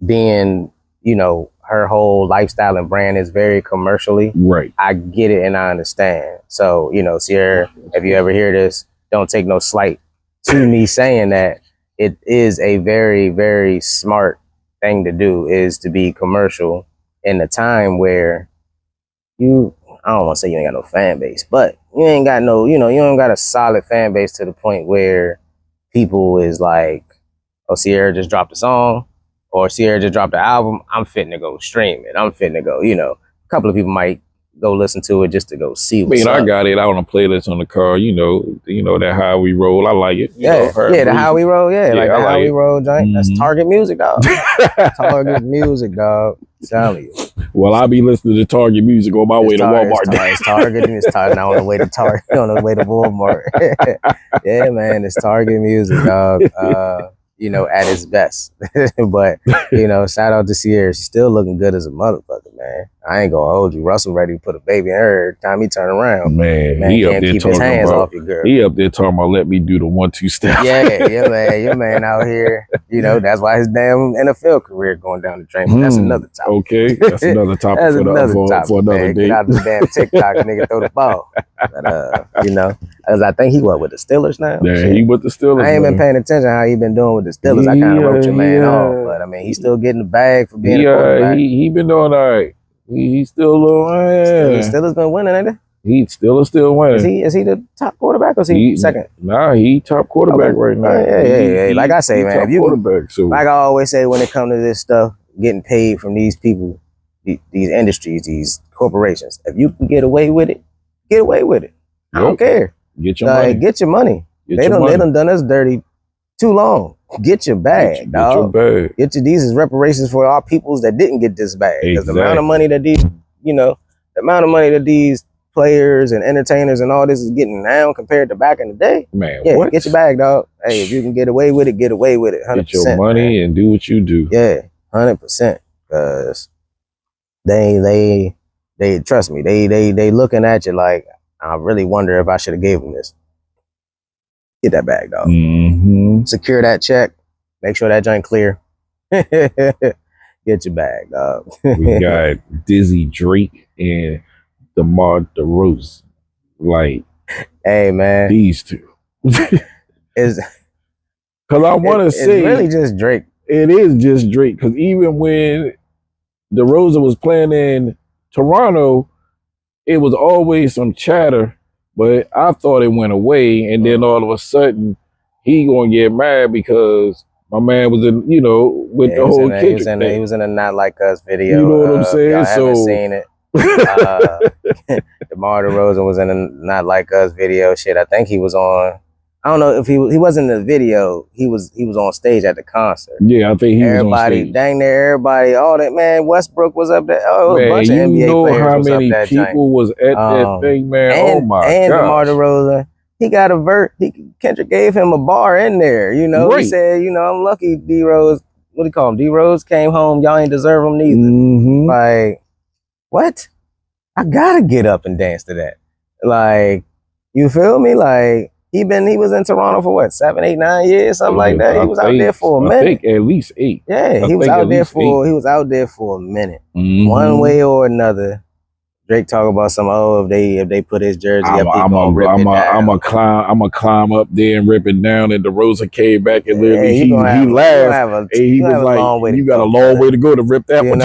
Being, her whole lifestyle and brand is very commercially. Right. I get it and I understand. So, Sierra, if you ever hear this, don't take no slight to me saying that. It is a very, very smart thing to do, is to be commercial in a time where I don't want to say you ain't got no fan base, but you ain't got no, you don't got a solid fan base to the point where people is like, oh, Sierra just dropped a song, or Sierra just dropped an album, I'm fitting to go stream it. I'm fitting to go, a couple of people might go listen to it just to go see what's up. I got it out on a playlist on the car, that How We Roll. I like it. The How We Roll, like the How We Roll joint. That's Target music, dog. Target music, dog. I'm telling you. Well, I'll be listening to Target music on my way to Walmart. It's Target. It's Target now on the way to Target, on the way to Walmart. Yeah, man, it's Target music, dog. At its best. But, shout out to Sierra. She's still looking good as a motherfucker, man. I ain't gonna hold you. Russell ready to put a baby in her every time he turn around. Man, he can't up there keep his hands off your girl. He up there talking about let me do the 1-2 step. Yeah, your man out here. That's why his damn NFL career going down the drain. But that's another topic. Okay, that's another topic for another day. Get out of the damn TikTok, nigga, throw the ball. But, because I think he with the Steelers now. Yeah, he with the Steelers. I ain't been paying attention how he been doing with the Steelers. I kind of wrote your man off, but I mean, he's still getting the bag for being a quarterback. He been doing all right. He's still a little. Steelers been winning, ain't they? He's still winning. Is he the top quarterback, or is he second? Nah, he top quarterback right now. Yeah. Like I say, man, if you quarterback, so like I always say, when it comes to this stuff, getting paid from these people, these industries, these corporations, if you can get away with it, get away with it. I don't care. Get your money. Get your money. They done done us dirty too long. Get your bag, dog. Get your bag. These is reparations for our peoples that didn't get this bag. Because the amount of money that these players and entertainers and all this is getting now compared to back in the day. Man, yeah, get your bag, dog. Hey, if you can get away with it, get away with it. 100%. Get your money, man, and do what you do. Yeah, 100%. Because they They trust me. They looking at you like, I really wonder if I should have gave him this. Get that bag, dog. Mm-hmm. Secure that check. Make sure that joint clear. Get your bag, dog. We got Dizzy Drake and DeMar DeRozan. Like, hey man, these two. Is because I want to say it's really just Drake. It is just Drake. Because even when DeRozan was playing in Toronto, it was always some chatter, but I thought it went away, and then all of a sudden he gonna get mad because my man was in, with the whole Kendrick thing. He was in a Not Like Us video. You know what I'm saying? Y'all haven't seen it. DeMar DeRozan was in a Not Like Us video. Shit, I think he was on. I don't know if he wasn't in the video. He was on stage at the concert. Yeah, I think he was on stage. Dang near everybody, all that, man. Westbrook was up there. Oh, man, a bunch of NBA players was up there. How many people was at that thing, man? Oh my god! And DeMar gosh. DeRozan, he got a Kendrick gave him a bar in there. Right. He said, I'm lucky D-Rose. What do you call him? D-Rose came home. Y'all ain't deserve him neither. Mm-hmm. Like, what? I gotta get up and dance to that. Like, you feel me? Like, he was in Toronto for what, 7, 8, 9 years, something like that. He was out there for a minute. I think at least 8. Yeah, he was out there for a minute. Mm-hmm. One way or another. Drake talk about if they put his jersey up, I'm a climb up there and rip it down. And DeRozan came back and literally he laughed. He was like, "You got a long way to go to rip that one."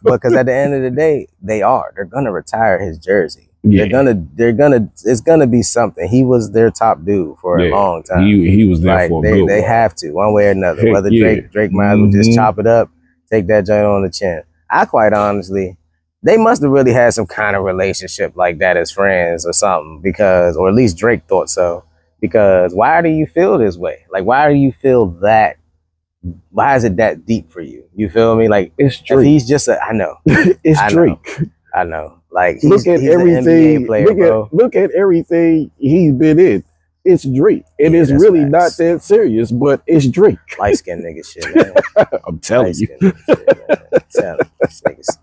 Because at the end of the day, they're gonna retire his jersey. Yeah. It's gonna be something. He was their top dude for a long time. He was there for a good while. They have to, one way or another. Whether Drake might as well just chop it up, take that joint on the chin. I quite honestly, they must have really had some kind of relationship like that as friends or something, or at least Drake thought so. Because why do you feel this way? Like, why do you feel that? Why is it that deep for you? You feel me? Like, it's Drake. He's just I know. It's Drake. I know. Like, look at everything. Look at everything he's been in. It's Drake. And it's really not that serious, but it's Drake. Light skinned nigga shit, man. I'm telling you. Shit, man. Tell this nigga's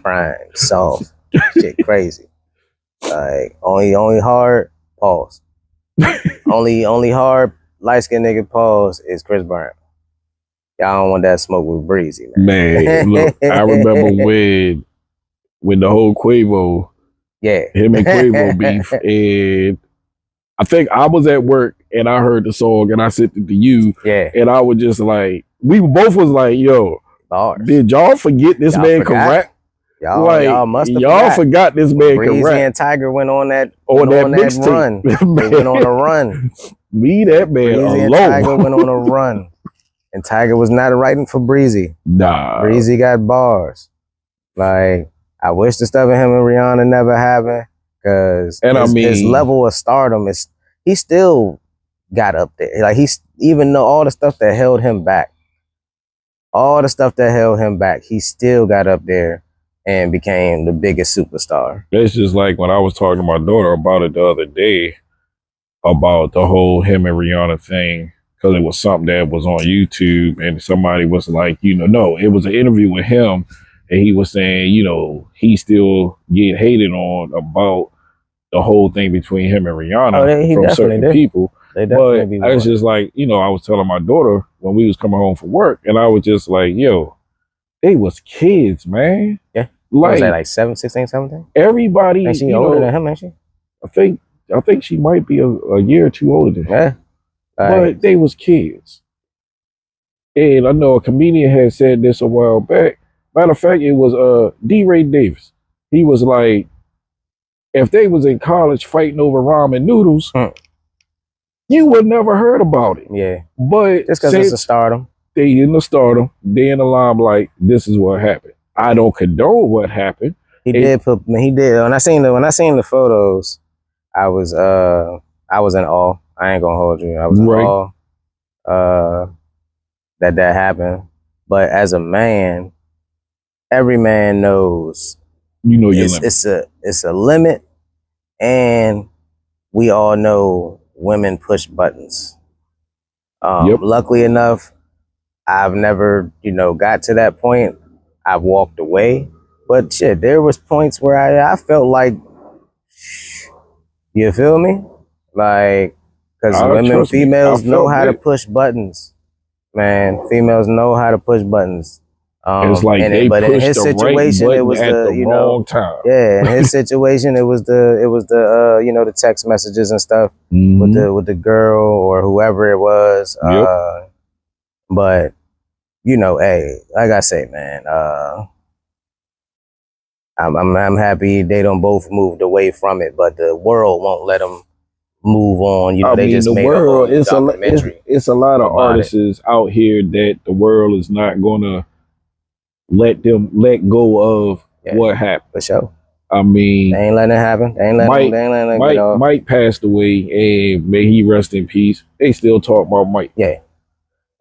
prime, soft, shit crazy. Like, only hard, pause. only hard, light skinned nigga, pause, is Chris Brown. Y'all don't want that smoke with Breezy, man. Man, look, I remember when the whole Quavo, him and Quavo beef, and I think I was at work and I heard the song and I sent it to you, and I was just like, we both was like, yo, did y'all forget this man can rap? Y'all must have y'all forgot this man can rap. Breezy and Tiger went on that run. They went on a run. Leave that man alone. And Tiger went on a run. And Tiger was not writing for Breezy. Nah. Breezy got bars. Like, I wish the stuff with him and Rihanna never happened, because his level of stardom he still got up there. Like, even though all the stuff that held him back, he still got up there and became the biggest superstar. It's just like when I was talking to my daughter about it the other day, about the whole him and Rihanna thing, because it was something that was on YouTube, and somebody was like, no, it was an interview with him. And he was saying, he still get hated on about the whole thing between him and Rihanna from certain people. But I was just like, I was telling my daughter when we was coming home from work, and I was just like, yo, they was kids, man. Yeah. Like, was that like 16, 17? Everybody. And she older than him, ain't she? I think she might be a year or two older than him. Yeah. But they was kids. And I know a comedian had said this a while back. Matter of fact, it was D. Ray Davis. He was like, if they was in college fighting over ramen noodles, you would never heard about it. Yeah. But just because it's a stardom. They in the stardom, they in the limelight, this is what happened. I don't condone what happened. He did. When I seen the photos, I was in awe. I ain't gonna hold you. I was in awe that happened. But as a man, every man knows, your limit. It's a limit, and we all know women push buttons. Luckily enough, I've never, got to that point. I've walked away, But shit, there was points where I felt like, you feel me? Like, because women, Trust me, I females know felt how to that. push buttons, man. Females know how to push buttons. It's like they But in pushed his the right situation, it button was at the, the wrong time. yeah. In his situation, it was the the text messages and stuff with the girl or whoever it was. Yep. But hey, like I say, man, I'm happy they don't both moved away from it, but the world won't let them move on. I They mean, just the made a whole world new documentary it's a lot of about it. artists out here that the world is not gonna let them let go of what happened. For sure. I mean, They ain't letting it happen. They ain't letting it get off. Mike passed away, and may he rest in peace. They still talk about Mike. Yeah,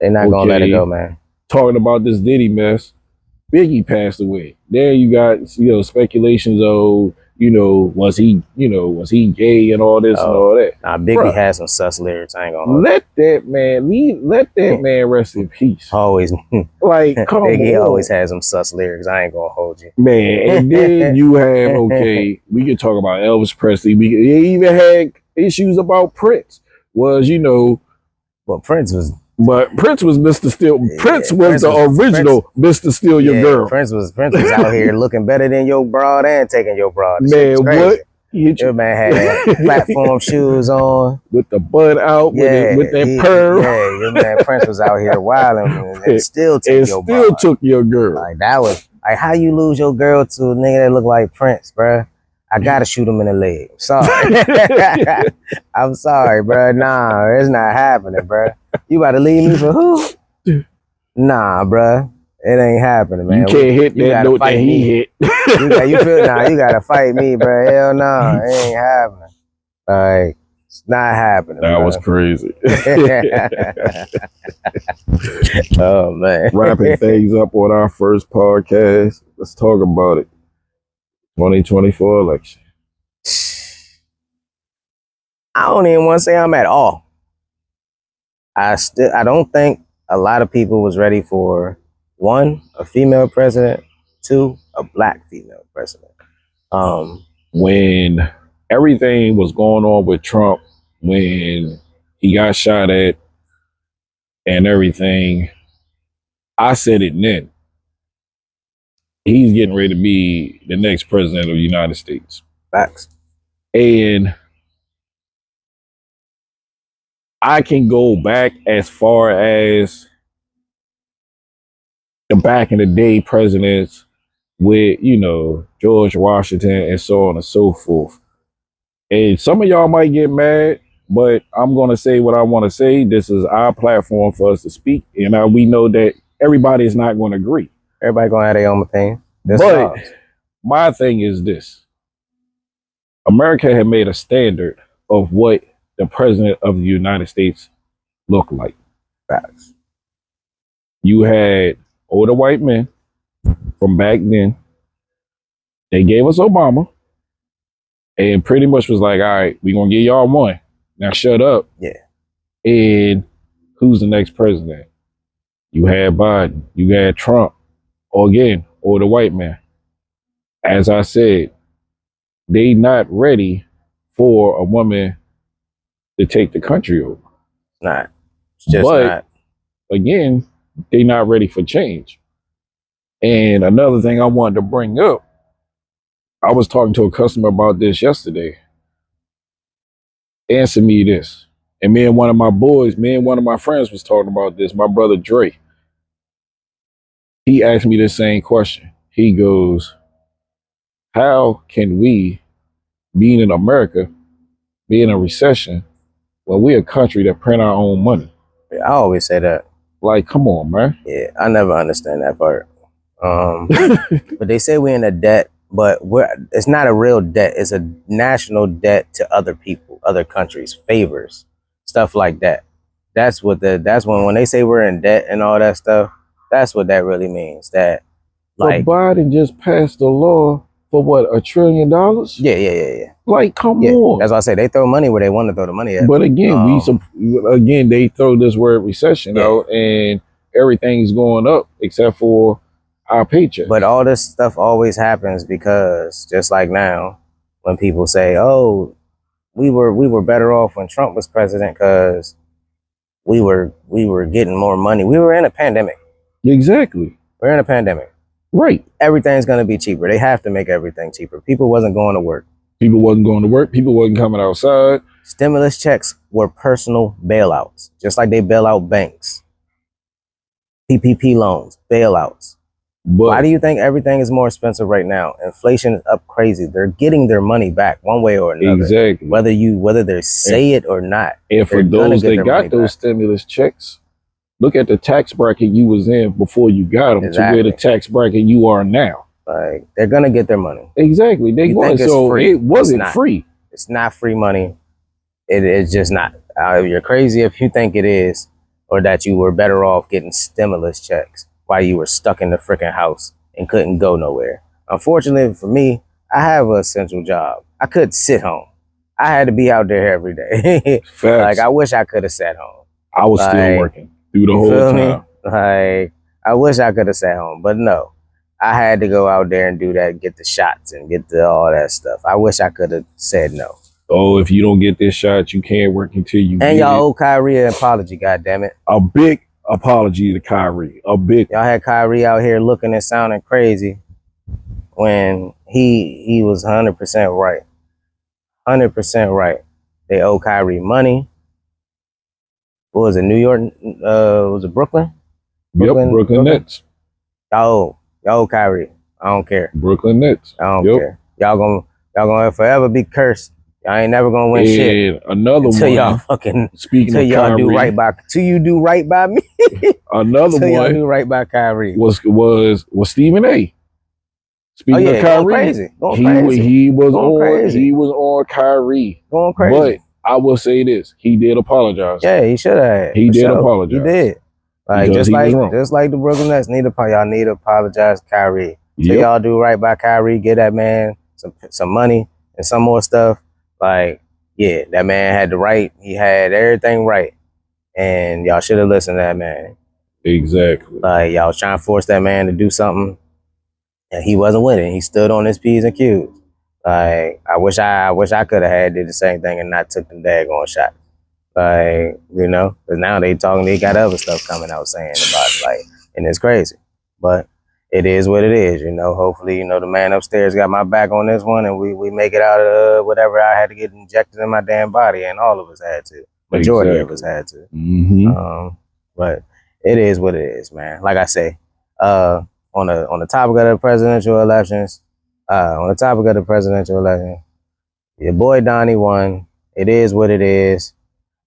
they're not gonna let it go, man. Talking about this Diddy mess, Biggie passed away. There you got speculations of was he gay and all this and all that. Nah, Biggie has some sus lyrics. I ain't gonna let that man rest in peace. Always, like come Biggie on. always has some sus lyrics. I ain't gonna hold you, man. And then you have we could talk about Elvis Presley. He even had issues about Prince. But Prince was Mr. Steal. Prince was the original Mr. Steal Your Girl. Prince was out here looking better than your broad and taking your broad. Man, what? Your man had platform shoes on with the bud out, with that perm. Yeah, your man Prince was out here wilding and still took your girl. Like that was like, how you lose your girl to a nigga that look like Prince, bruh? I gotta shoot him in the leg. Sorry. I'm sorry, bruh. Nah, it's not happening, bruh. You about to leave me for who? Nah, bruh. It ain't happening, man. You can't hit that note that he hit. You gotta fight me, bruh. Hell no, it ain't happening. Like, it's not happening. That was crazy. Oh man. Wrapping things up on our first podcast. Let's talk about it. 2024 election. I don't even want to say I'm at all. I don't think a lot of people was ready for, one, a female president, two, a black female president. When everything was going on with Trump, when he got shot at and everything, I said it then. He's getting ready to be the next president of the United States. Facts. And I can go back as far as the back in the day presidents with, George Washington and so on and so forth. And some of y'all might get mad, but I'm going to say what I want to say. This is our platform for us to speak. And we know that everybody is not going to agree. Everybody going to have their own opinion. But my thing is this. America had made a standard of what the president of the United States looked like. Facts. You had older white men from back then. They gave us Obama and pretty much was like, all right, we're going to give y'all one. Now shut up. Yeah. And who's the next president? You had Biden. You had Trump. Or again, older white man. As I said, they not ready for a woman to take the country over. Not. It's just not. Again, they not ready for change. And another thing I wanted to bring up, I was talking to a customer about this yesterday. Answer me this. And me and one of my friends was talking about this, my brother Dre. He asked me the same question. He goes, how can we, being in America, be in a recession when we're a country that print our own money? Yeah, I always say that. Like, come on, man. Yeah, I never understand that part. But they say we're in a debt, but it's not a real debt. It's a national debt to other people, other countries, favors, stuff like that. That's when they say we're in debt and all that stuff, that's what that really means. That, like, but Biden just passed a law for what, $1 trillion? Yeah. Like, come on. That's why I say they throw money where they want to throw the money at. But again, they throw this word recession out, and everything's going up except for our paychecks. But all this stuff always happens because just like now, when people say, "Oh, we were better off when Trump was president because we were getting more money." We were in a pandemic. Exactly. We're in a pandemic. Right. Everything's gonna be cheaper. They have to make everything cheaper. People wasn't going to work. People wasn't going to work. People wasn't coming outside. Stimulus checks were personal bailouts, just like they bail out banks. PPP loans, bailouts. But why do you think everything is more expensive right now? Inflation is up crazy. They're getting their money back one way or another. Exactly. Whether they say it or not. And for those that got those stimulus checks, look at the tax bracket you was in before you got them to where the tax bracket you are now. Like, they're gonna get their money. Exactly. They going. So it wasn't free. It's not free money. It is just not. You're crazy if you think it is, or that you were better off getting stimulus checks while you were stuck in the freaking house and couldn't go nowhere. Unfortunately for me, I have an essential job. I could sit home. I had to be out there every day. Like, I wish I could have sat home. I was still working through the whole time. Like, I wish I could have sat home, but no. I had to go out there and do that, get the shots and get all that stuff. I wish I could have said no. Oh, if you don't get this shot, you can't work until you get it. And y'all owe Kyrie an apology, goddammit. A big apology to Kyrie. A big. Y'all had Kyrie out here looking and sounding crazy when he was 100% right. 100% right. They owe Kyrie money. What was it, New York? Was it Brooklyn? Brooklyn Nets. Y'all owe Kyrie. I don't care. Brooklyn Nets. I don't care. Y'all gonna forever be cursed. Y'all ain't never gonna win shit. Another until one. Y'all fucking speaking of y'all Kyrie, do right by. Till you do right by me. Another one. Y'all do right by Kyrie. Was Stephen A. Speaking of Kyrie, going crazy. He was on Kyrie. Going crazy. But I will say this: he did apologize. Yeah, he should have. He did apologize. He did. Like, just like the Brooklyn Nets y'all need to apologize to Kyrie. So y'all do right by Kyrie, get that man some money and some more stuff. Like, yeah, that man had the right. He had everything right. And y'all should have listened to that man. Exactly. Like, y'all was trying to force that man to do something. And he wasn't winning. He stood on his P's and Q's. Like, I wish I could have did the same thing and not took the daggone shot. Like, you know, because now they got other stuff coming out saying about it, like, and it's crazy. But it is what it is, you know. Hopefully, you know, the man upstairs got my back on this one and we make it out of whatever I had to get injected in my damn body, and all of us had to. Majority of us had to. Mm-hmm. But it is what it is, man. Like I say, on the topic of the presidential elections, your boy Donnie won. It is what it is.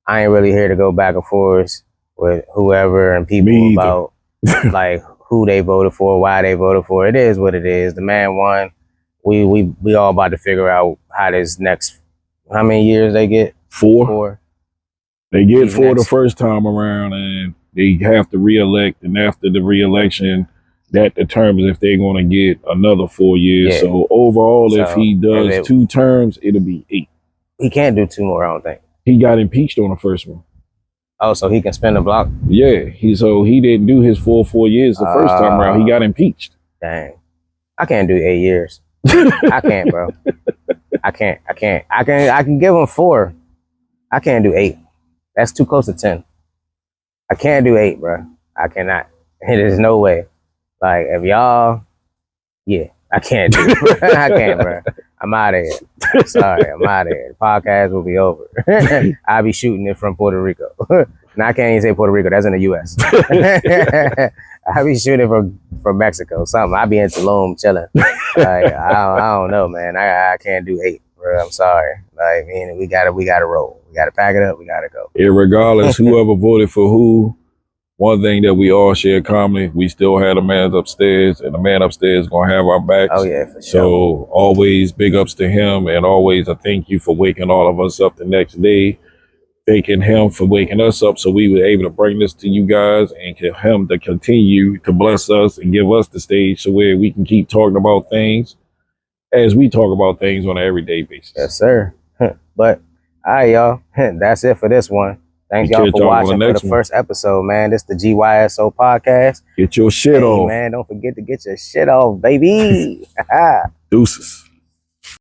I ain't really here to go back and forth with whoever and people about like who they voted for, why they voted for. It is what it is. The man won. We all about to figure out how this next, how many years they get? 4. They get 4 the first time around, and they have to re-elect. And after the re-election, that determines if they're going to get another 4 years. Yeah. So overall, if he does 2 terms, it'll be 8. He can't do 2 more, I don't think. He got impeached on the first one. Oh, so he can spin the block? Yeah, he didn't do his full 4 years the first time around. He got impeached. Dang, I can't do 8 years. I can't, bro. I can give him 4. I can't do 8. That's too close to 10. I can't do 8, bro. I cannot. There's no way. Like, if y'all, yeah, I can't do it. I can't, bro. I'm out of here. Sorry, I'm out of here. The podcast will be over. I'll be shooting it from Puerto Rico. Now, I can't even say Puerto Rico. That's in the U.S. I'll be shooting from Mexico. Something. I'll be in Tulum chilling. Like, I don't know, man. I can't do 8, bro. I'm sorry. Like, man, we gotta roll. We gotta pack it up. We gotta go. Irregardless, whoever voted for who, one thing that we all share commonly, we still had a man upstairs, and the man upstairs is going to have our backs. Oh, yeah, for sure. So always big ups to him, and always a thank you for waking all of us up the next day. Thanking him for waking us up so we were able to bring this to you guys, and for him to continue to bless us and give us the stage so where we can keep talking about things as we talk about things on an everyday basis. Yes, sir. But, all right, y'all. That's it for this one. Thanks y'all for watching for the first episode, man. This is the GYSO podcast. Get your shit off. Man, don't forget to get your shit off, baby. Deuces.